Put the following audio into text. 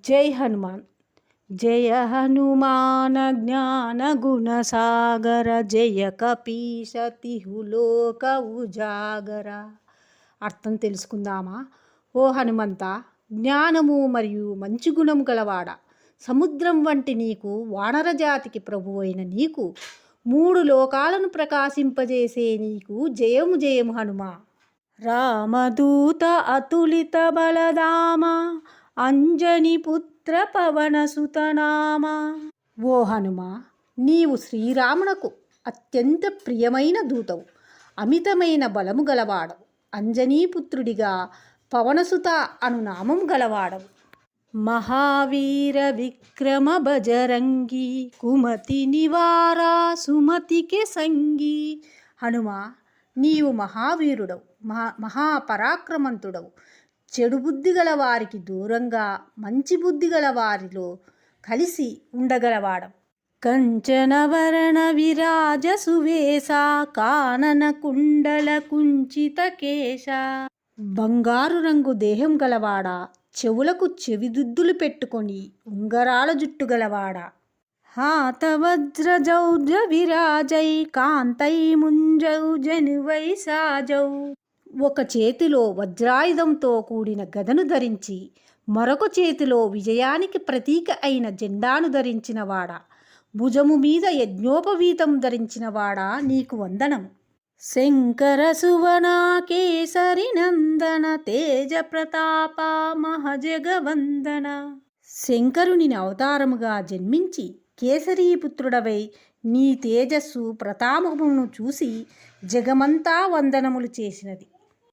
జై హనుమాన్. జయ హనుమాన జ్ఞాన గుణ సాగర జయ కపీశ తిహులోక ఉజాగర. అర్థం తెలుసుకుందామా? ఓ హనుమంత, జ్ఞానము మరియు మంచి గుణము గలవాడ, సముద్రం వంటి నీకు, వానర జాతికి ప్రభు అయిన నీకు, మూడు లోకాలను ప్రకాశింపజేసే నీకు జయము జయము హనుమా. రామదూత అతులిత బలదామ అంజని పుత్ర పవన సుతనామ. ఓ హనుమా, నీవు శ్రీరామునకు అత్యంత ప్రియమైన దూతవు, అమితమైన బలము గలవాడవు, అంజనీపుత్రుడిగా పవనసుత అను నామం గలవాడవు. మహావీర విక్రమ బజరంగి కుమతి నివారా సుమతికే సంగి. హనుమా, నీవు మహావీరుడవు, మహాపరాక్రమంతుడవు, చెడు బుద్ధి గల వారికి దూరంగా మంచి బుద్ధి గల వారిలో కలిసి ఉండగలవాడవు. కంచనవరణ విరాజ సువేశ కానన కుండల కుంచిత కేశ. బంగారు రంగు దేహం గలవాడా, చెవులకు చెవిదుద్దులు పెట్టుకొని ఉంగరాల జుట్టు గలవాడా. హాత వజ్రజౌజ విరాజై కాంతై ముంజౌ జనువై సాజౌ. ఒక చేతిలో వజ్రాయుధంతో కూడిన గదను ధరించి, మరొక చేతిలో విజయానికి ప్రతీక అయిన జెండాను ధరించినవాడా, భుజము మీద యజ్ఞోపవీతం ధరించినవాడా, నీకు వందనము. శంకర సువన కేసరి నందన తేజ ప్రతాప మహజగవందన. శంకరుని అవతారముగా జన్మించి కేసరీపుత్రుడవై నీ తేజస్సు ప్రతాపమును చూసి జగమంతా వందనములు చేసినది.